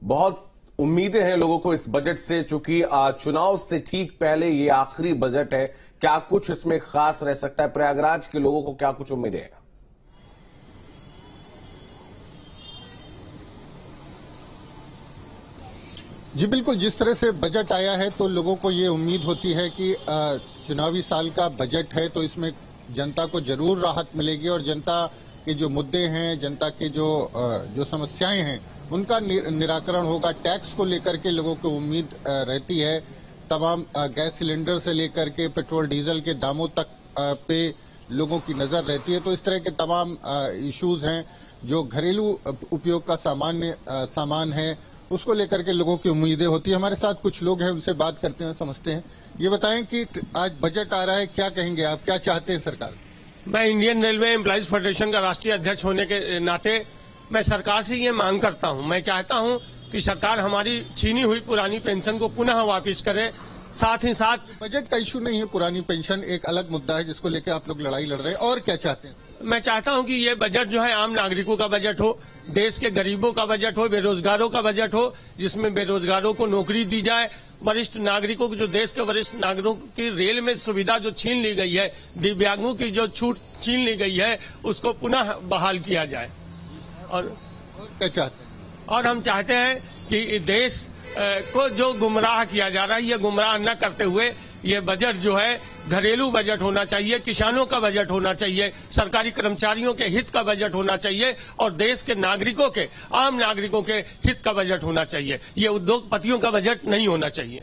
बहुत उम्मीदें हैं लोगों को इस बजट से, चूंकि चुनाव से ठीक पहले ये आखिरी बजट है। क्या कुछ इसमें खास रह सकता है? प्रयागराज के लोगों को क्या कुछ उम्मीदें हैं? जी बिल्कुल, जिस तरह से बजट आया है तो लोगों को ये उम्मीद होती है कि चुनावी साल का बजट है तो इसमें जनता को जरूर राहत मिलेगी और जनता के जो मुद्दे हैं, जनता के जो समस्याएं हैं उनका निराकरण होगा। टैक्स को लेकर के लोगों को उम्मीद रहती है। तमाम गैस सिलेंडर से लेकर के पेट्रोल डीजल के दामों तक पे लोगों की नजर रहती है। तो इस तरह के तमाम इश्यूज हैं जो घरेलू उपयोग का सामान है, उसको लेकर के लोगों की उम्मीदें होती है। हमारे साथ कुछ लोग हैं, उनसे बात करते हैं, समझते हैं। ये बताएं कि आज बजट आ रहा है, क्या कहेंगे आप, क्या चाहते हैं सरकार? मैं इंडियन रेलवे एम्प्लॉइज फेडरेशन का राष्ट्रीय अध्यक्ष होने के नाते मैं सरकार से ये मांग करता हूं। मैं चाहता हूं कि सरकार हमारी छीनी हुई पुरानी पेंशन को पुनः वापस करे। साथ ही साथ बजट का इशू नहीं है, पुरानी पेंशन एक अलग मुद्दा है जिसको लेकर आप लोग लड़ाई लड़ रहे हैं। और क्या चाहते हैं? मैं चाहता हूं कि ये बजट जो है आम नागरिकों का बजट हो, देश के गरीबों का बजट हो, बेरोजगारों का बजट हो, जिसमें बेरोजगारों को नौकरी दी जाए, वरिष्ठ नागरिकों को, जो देश के वरिष्ठ नागरिकों की रेल में सुविधा जो छीन ली गई है, दिव्यांगों की जो छूट छीन ली गई है, उसको पुनः बहाल किया जाए। और क्या चाहते हैं? और हम चाहते हैं कि देश को जो गुमराह किया जा रहा है, ये गुमराह न करते हुए ये बजट जो है घरेलू बजट होना चाहिए, किसानों का बजट होना चाहिए, सरकारी कर्मचारियों के हित का बजट होना चाहिए और देश के नागरिकों के, आम नागरिकों के हित का बजट होना चाहिए। ये उद्योगपतियों का बजट नहीं होना चाहिए।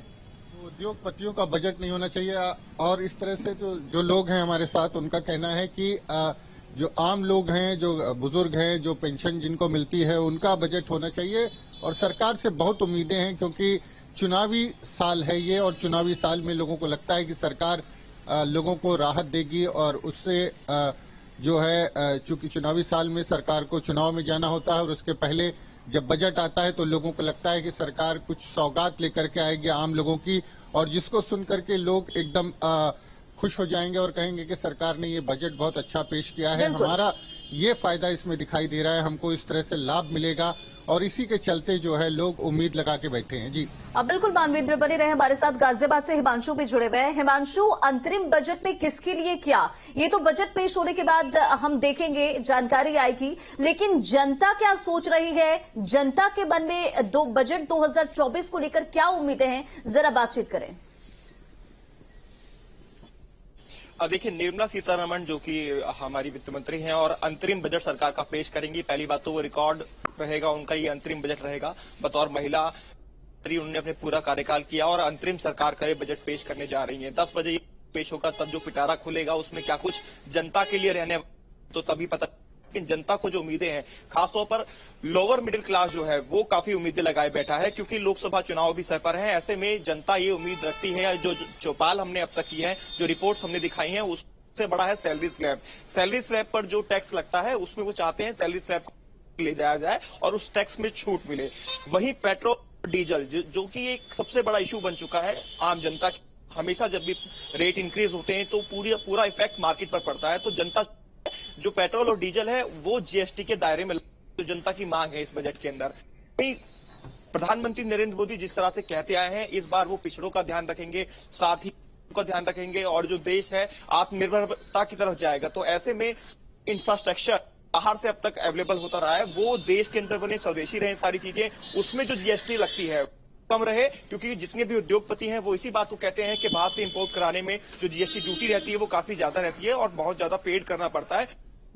उद्योगपतियों का बजट नहीं होना चाहिए। और इस तरह से जो लोग हैं हमारे साथ, उनका कहना है कि जो आम लोग हैं, जो बुजुर्ग हैं, जो पेंशन जिनको मिलती है, उनका बजट होना चाहिए। और सरकार से बहुत उम्मीदें हैं क्योंकि चुनावी साल है ये, और चुनावी साल में लोगों को लगता है कि सरकार लोगों को राहत देगी। और उससे जो है, चूंकि चुनावी साल में सरकार को चुनाव में जाना होता है और उसके पहले जब बजट आता है तो लोगों को लगता है कि सरकार कुछ सौगात लेकर के आएगी आम लोगों की, और जिसको सुन करके लोग एकदम खुश हो जाएंगे और कहेंगे कि सरकार ने ये बजट बहुत अच्छा पेश किया है, हमारा ये फायदा इसमें दिखाई दे रहा है, हमको इस तरह से लाभ मिलेगा। और इसी के चलते जो है लोग उम्मीद लगा के बैठे हैं। जी अब बिल्कुल मानवेंद्र बने रहे हमारे साथ। गाजियाबाद से हिमांशु भी जुड़े हुए हैं। हिमांशु, अंतरिम बजट में किसके लिए क्या, ये तो बजट पेश होने के बाद हम देखेंगे, जानकारी आएगी, लेकिन जनता क्या सोच रही है, जनता के मन में बजट 2024 को लेकर क्या उम्मीदें हैं, जरा बातचीत करें। देखिए, निर्मला सीतारमण जो कि हमारी वित्त मंत्री हैं और अंतरिम बजट सरकार का पेश करेंगी। पहली बात तो वो रिकॉर्ड रहेगा उनका, ये अंतरिम बजट रहेगा। बतौर महिला उन्होंने अपने पूरा कार्यकाल किया और अंतरिम सरकार का ये बजट पेश करने जा रही है। 10 बजे पेश होगा, तब जो पिटारा खुलेगा उसमें क्या कुछ जनता के लिए रहने तो तभी पता। लेकिन जनता को जो उम्मीदें हैं, खासतौर पर लोअर मिडिल क्लास जो है वो काफी उम्मीदें लगाए बैठा है, क्योंकि लोकसभा चुनाव भी सर पर है। ऐसे में जनता ये उम्मीद रखती है, जो चौपाल हमने अब तक की है, जो रिपोर्ट्स हमने दिखाई हैं, उससे बड़ा है सैलरी स्लैब। सैलरी स्लैब पर जो टैक्स लगता है उसमें वो चाहते हैं सैलरी स्लैब को ले जाया जाए और उस टैक्स में छूट मिले। वहीं पेट्रोल डीजल जो कि एक सबसे बड़ा इशू बन चुका है आम जनता की, हमेशा जब भी रेट इंक्रीज होते हैं तो पूरा इफेक्ट मार्केट पर पड़ता है। तो जनता जो पेट्रोल और डीजल है वो जीएसटी के दायरे में, तो जनता की मांग है इस बजट के अंदर। प्रधानमंत्री नरेंद्र मोदी जिस तरह से कहते आए हैं, इस बार वो पिछड़ों का ध्यान रखेंगे, साथ ही का ध्यान रखेंगे और जो देश है आत्मनिर्भरता की तरफ जाएगा। तो ऐसे में इंफ्रास्ट्रक्चर बाहर से अब तक अवेलेबल होता रहा है, वो देश के अंदर बने, स्वदेशी रहे सारी चीजें, उसमें जो जीएसटी लगती है कम रहे, क्योंकि जितने भी उद्योगपति हैं वो इसी बात को कहते हैं कि बाहर से इंपोर्ट कराने में जो जीएसटी ड्यूटी रहती है वो काफी ज्यादा रहती है और बहुत ज्यादा पेड करना पड़ता है।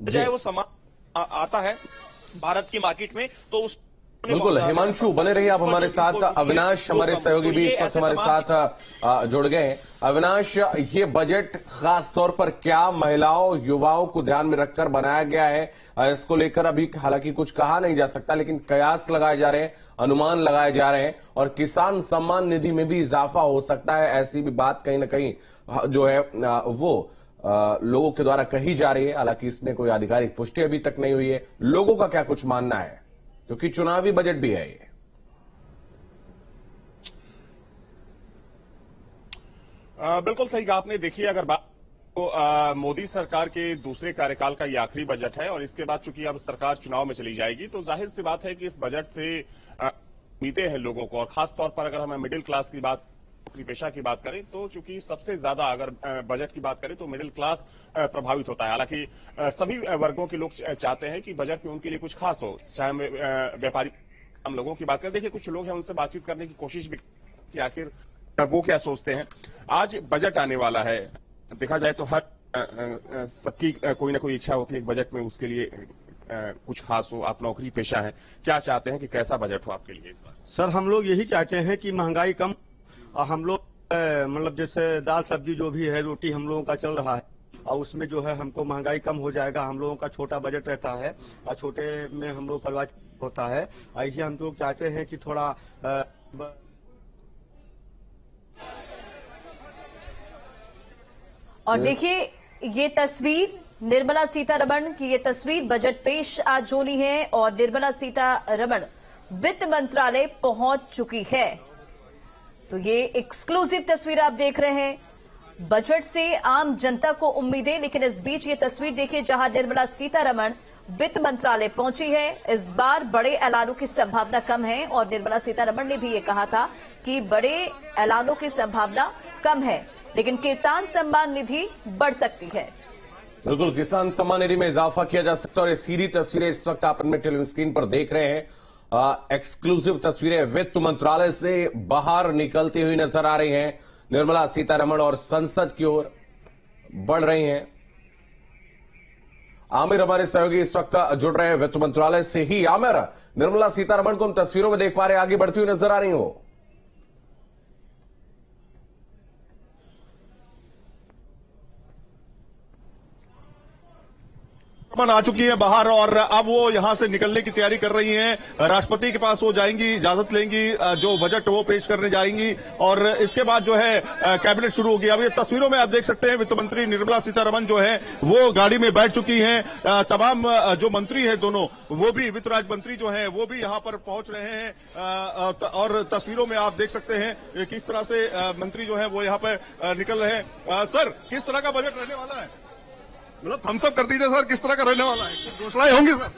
चाहे वो सामान आता है भारत की मार्केट में तो उस बिल्कुल। हिमांशु बने रहिए आप हमारे साथ। अविनाश हमारे सहयोगी भी इस वक्त हमारे साथ जुड़ गए हैं। अविनाश, ये बजट खास तौर पर क्या महिलाओं युवाओं को ध्यान में रखकर बनाया गया है, इसको लेकर अभी हालांकि कुछ कहा नहीं जा सकता, लेकिन कयास लगाए जा रहे हैं, अनुमान लगाए जा रहे हैं और किसान सम्मान निधि में भी इजाफा हो सकता है, ऐसी भी बात कहीं ना कहीं जो है वो लोगों के द्वारा कही जा रही है। हालांकि इसमें कोई आधिकारिक पुष्टि अभी तक नहीं हुई है। लोगों का क्या कुछ मानना है, क्योंकि चुनावी बजट भी है ये? बिल्कुल सही कहा आपने। देखिए, अगर बात तो मोदी सरकार के दूसरे कार्यकाल का ये आखिरी बजट है और इसके बाद चूंकि अब सरकार चुनाव में चली जाएगी तो जाहिर सी बात है कि इस बजट से उम्मीदें हैं लोगों को, और खास तौर पर अगर हमें मिडिल क्लास की बात, नौकरी पेशा की बात करें तो चूंकि सबसे ज्यादा अगर बजट की बात करें तो मिडिल क्लास प्रभावित होता है। हालांकि सभी वर्गों के लोग चाहते हैं कि बजट में उनके लिए कुछ खास हो, चाहे व्यापारी हम लोगों की बात करें। देखिए, कुछ लोग हैं, उनसे बातचीत करने की कोशिश भी कि आखिर वो क्या सोचते हैं। आज बजट आने वाला है, देखा जाए तो हर सबकी कोई ना कोई इच्छा होती है बजट में उसके लिए कुछ खास हो। आप नौकरी पेशा है, क्या चाहते हैं कि कैसा बजट हो आपके लिए इस बार? सर, हम लोग यही चाहते हैं कि महंगाई कम, और हम लोग मतलब जैसे दाल सब्जी जो भी है, रोटी हम लोगों का चल रहा है, और उसमें जो है हमको महंगाई कम हो जाएगा। हम लोगों का छोटा बजट रहता है और छोटे में हम लोग परिवार होता है, ऐसे हम लोग चाहते हैं कि थोड़ा और देखिए ये तस्वीर निर्मला सीतारमण की, ये तस्वीर बजट पेश आज होनी है और निर्मला सीतारमण वित्त मंत्रालय पहुंच चुकी है। तो ये एक्सक्लूसिव तस्वीर आप देख रहे हैं। बजट से आम जनता को उम्मीदें, लेकिन इस बीच ये तस्वीर देखिए जहां निर्मला सीतारमण वित्त मंत्रालय पहुंची है। इस बार बड़े ऐलानों की संभावना कम है और निर्मला सीतारमण ने भी ये कहा था कि बड़े ऐलानों की संभावना कम है, लेकिन किसान सम्मान निधि बढ़ सकती है। बिल्कुल, किसान सम्मान निधि में इजाफा किया जा सकता है। और ये सीधी तस्वीरें इस वक्त आप अपने टेलीविजन स्क्रीन पर देख रहे हैं। एक्सक्लूसिव तस्वीरें वित्त मंत्रालय से बाहर निकलती हुई नजर आ रही हैं। निर्मला सीतारमण और संसद की ओर बढ़ रही हैं। आमिर हमारे सहयोगी इस वक्त जुड़ रहे हैं वित्त मंत्रालय से ही। आमिर, निर्मला सीतारमण को हम तस्वीरों में देख पा रहे हैं, आगे बढ़ती हुई नजर आ रही हो। आ चुकी है बाहर और अब वो यहां से निकलने की तैयारी कर रही हैं। राष्ट्रपति के पास वो जाएंगी, इजाजत लेंगी, जो बजट वो पेश करने जाएंगी और इसके बाद जो है कैबिनेट शुरू होगी। अब ये तस्वीरों में आप देख सकते हैं वित्त मंत्री निर्मला सीतारमण जो है वो गाड़ी में बैठ चुकी हैं। तमाम जो मंत्री हैं दोनों, वो भी वित्त राज्य मंत्री जो है वो भी यहां पर पहुंच रहे हैं और तस्वीरों में आप देख सकते हैं किस तरह से मंत्री जो है वो यहां पर निकल रहे हैं। सर, किस तरह का बजट रहने वाला है? मतलब थम्स अप कर दीजिए सर, किस तरह का रहने वाला है? घोषणाएं होंगी सर?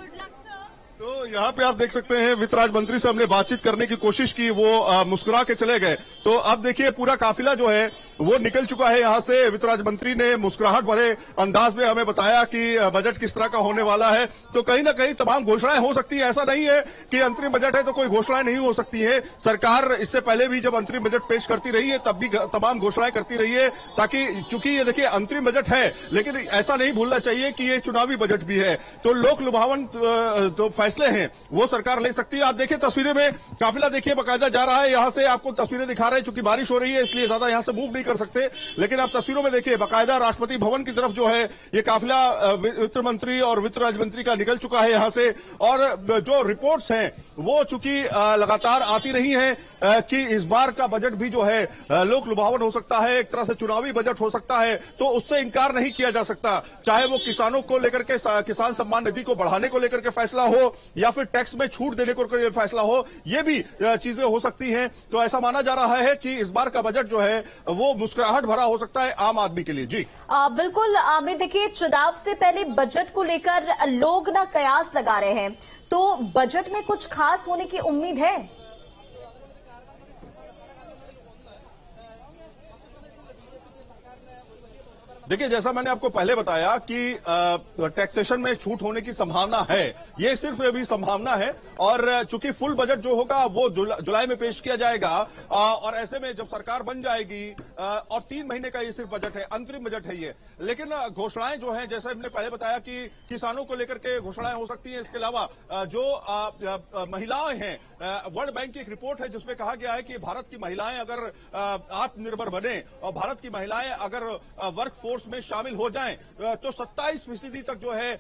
तो यहाँ पे आप देख सकते हैं वित्त राज्य मंत्री से हमने बातचीत करने की कोशिश की, वो मुस्कुरा के चले गए। तो अब देखिए पूरा काफिला जो है वो निकल चुका है यहाँ से। वित्त राज्य मंत्री ने मुस्कुराहट भरे अंदाज में हमें बताया कि बजट किस तरह का होने वाला है। तो कहीं ना कहीं तमाम घोषणाएं हो सकती है, ऐसा नहीं है कि अंतरिम बजट है तो कोई घोषणाएं नहीं हो सकती है। सरकार इससे पहले भी जब अंतरिम बजट पेश करती रही है तब भी तमाम घोषणाएं करती रही है, ताकि चूंकि ये देखिए अंतरिम बजट है, लेकिन ऐसा नहीं भूलना चाहिए कि ये चुनावी बजट भी है। तो लोक लुभावन जो फैसले हैं वो सरकार ले सकती है। आप देखिए तस्वीरें में काफिला देखिए बाकायदा जा रहा है। यहां से आपको तस्वीरें दिखा रहे हैं, चूंकि बारिश हो रही है इसलिए ज्यादा यहां से मूव नहीं कर सकते, लेकिन आप तस्वीरों में देखिए बाकायदा राष्ट्रपति भवन की तरफ जो है ये काफिला वित्त मंत्री और वित्त राज्य मंत्री का निकल चुका है यहां से। और जो रिपोर्ट्स हैं वो चूंकि लगातार आती रही हैं कि इस बार का बजट भी जो है लोक लुभावन हो सकता है, एक तरह से चुनावी बजट हो सकता है, तो उससे इंकार नहीं किया जा सकता। चाहे वो किसानों को लेकर के, किसान सम्मान निधि को बढ़ाने को लेकर के फैसला हो या फिर टैक्स में छूट देने को फैसला हो, ये भी चीजें हो सकती हैं। तो ऐसा माना जा रहा है कि इस बार का बजट जो है वो मुस्कुराहट भरा हो सकता है आम आदमी के लिए। जी बिल्कुल आमिर, देखिए चुनाव से पहले बजट को लेकर लोग ना कयास लगा रहे हैं, तो बजट में कुछ खास होने की उम्मीद है? देखिए, जैसा मैंने आपको पहले बताया कि टैक्सेशन में छूट होने की संभावना है, ये सिर्फ अभी संभावना है। और चूंकि फुल बजट जो होगा वो जुलाई में पेश किया जाएगा और ऐसे में जब सरकार बन जाएगी और 3 महीने का ये सिर्फ बजट है, अंतरिम बजट है ये। लेकिन घोषणाएं जो हैं, जैसा हमने पहले बताया कि किसानों को लेकर के घोषणाएं हो सकती हैं। इसके अलावा जो महिलाएं हैं, वर्ल्ड बैंक की एक रिपोर्ट है जिसमें कहा गया है कि भारत की महिलाएं अगर आत्मनिर्भर बने और भारत की महिलाएं अगर वर्क फोर्स में शामिल हो जाएं तो 27% तक जो है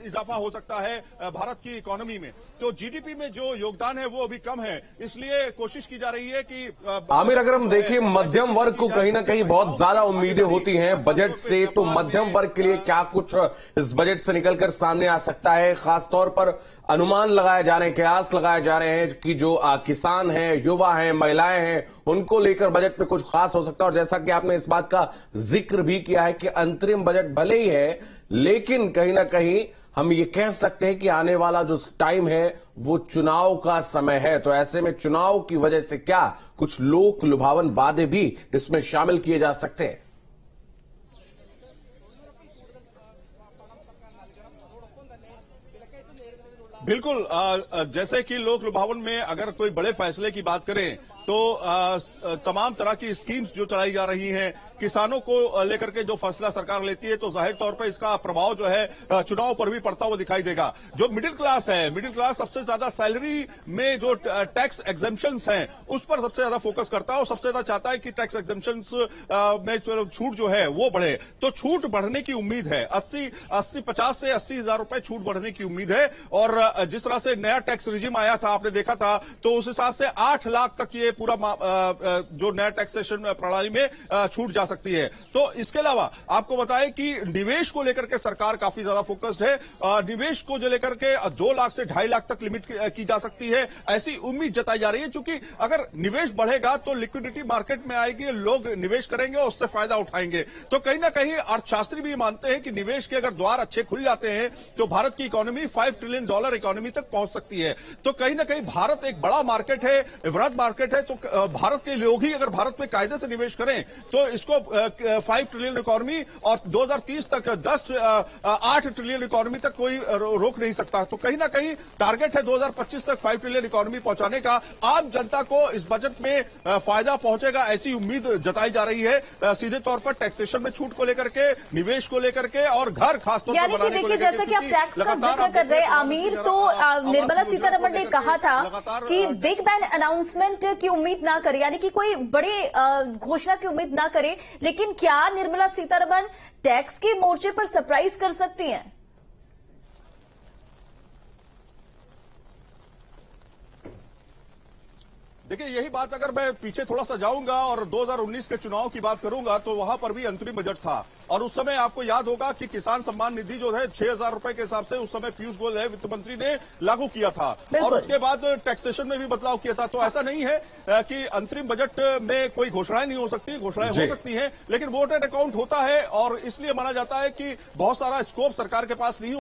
इजाफा हो सकता है भारत की इकोनॉमी में। तो जीडीपी में जो योगदान है वो अभी कम है, इसलिए कोशिश की जा रही है कि आमिर, अगर हम देखें मध्यम वर्ग को कहीं ना कहीं बहुत ज्यादा उम्मीदें होती हैं बजट से, तो मध्यम वर्ग के लिए क्या कुछ इस बजट से निकलकर सामने आ सकता है? खासतौर पर अनुमान लगाए जा रहे हैं, कयास लगाए जा रहे हैं कि जो किसान हैं, युवा हैं, महिलाएं हैं, उनको लेकर बजट में कुछ खास हो सकता है। और जैसा कि आपने इस बात का जिक्र भी किया है कि अंतरिम बजट भले ही है, लेकिन कहीं ना कहीं हम ये कह सकते हैं कि आने वाला जो टाइम है वो चुनाव का समय है। तो ऐसे में चुनाव की वजह से क्या कुछ लोक लुभावन वादे भी इसमें शामिल किए जा सकते हैं? बिल्कुल, जैसे कि लोक लुभावन में अगर कोई बड़े फैसले की बात करें तो तमाम तरह की स्कीम्स जो चलाई जा रही हैं, किसानों को लेकर के जो फैसला सरकार लेती है, तो जाहिर तौर पर इसका प्रभाव जो है चुनाव पर भी पड़ता हुआ दिखाई देगा। जो मिडिल क्लास है, मिडिल क्लास सबसे ज्यादा सैलरी में जो टैक्स एग्जेम्पशंस हैं उस पर सबसे ज्यादा फोकस करता है और सबसे ज्यादा चाहता है कि टैक्स एग्जेम्पशंस में छूट जो है वो बढ़े। तो छूट बढ़ने की उम्मीद है, 50 से 80 हजार रुपए छूट बढ़ने की उम्मीद है। और जिस तरह से नया टैक्स रिजिम आया था, आपने देखा था, तो उस हिसाब से 8 लाख तक ये पूरा जो नया टैक्सेशन प्रणाली में छूट जा सकती है। तो इसके अलावा आपको बताएं कि निवेश को लेकर के सरकार काफी ज्यादा फोकस्ड है। निवेश को जो लेकर के 2 लाख से 2.5 लाख तक लिमिट की जा सकती है, ऐसी उम्मीद जताई जा रही है। क्योंकि अगर निवेश बढ़ेगा तो लिक्विडिटी मार्केट में आएगी, लोग निवेश करेंगे और उससे फायदा उठाएंगे। तो कहीं ना कहीं अर्थशास्त्री भी मानते हैं कि निवेश के अगर द्वार अच्छे खुल जाते हैं तो भारत की इकोनॉमी $5 ट्रिलियन इकोनॉमी तक पहुंच सकती है। तो कहीं ना कहीं भारत एक बड़ा मार्केट है, वृहद मार्केट है। तो भारत के लोग ही अगर भारत में कायदे से निवेश करें तो इसको 5 ट्रिलियन इकोनॉमी और 2030 तक 8 ट्रिलियन इकोनॉमी तक कोई रोक नहीं सकता। तो कहीं ना कहीं टारगेट है 2025 तक 5 ट्रिलियन इकोनॉमी पहुंचाने का। आम जनता को इस बजट में फायदा पहुंचेगा, ऐसी उम्मीद जताई जा रही है। सीधे तौर पर टैक्सेशन में छूट को लेकर के, निवेश को लेकर के और घर खासतौर पर बनाने को लेकर के। जैसे कि आप टैक्स का जिक्र कर रहे हैं आमिर, तो निर्मला सीतारमण ने कहा था कि बिग बैंग अनाउंसमेंट की उम्मीद ना करे, यानी कि कोई बड़ी घोषणा की उम्मीद ना करे। लेकिन क्या निर्मला सीतारमण टैक्स के मोर्चे पर सरप्राइज कर सकती हैं? देखिए, यही बात अगर मैं पीछे थोड़ा सा जाऊंगा और 2019 के चुनाव की बात करूंगा तो वहां पर भी अंतरिम बजट था। और उस समय आपको याद होगा कि किसान सम्मान निधि जो है 6,000 रुपए के हिसाब से उस समय पीयूष गोयल वित्त मंत्री ने लागू किया था। और उसके बाद टैक्सेशन में भी बदलाव किया था। तो ऐसा नहीं है कि अंतरिम बजट में कोई घोषणाएं नहीं हो सकती, घोषणाएं हो सकती हैं, लेकिन वोट एंड अकाउंट होता है। और इसलिए माना जाता है कि बहुत सारा स्कोप सरकार के पास नहीं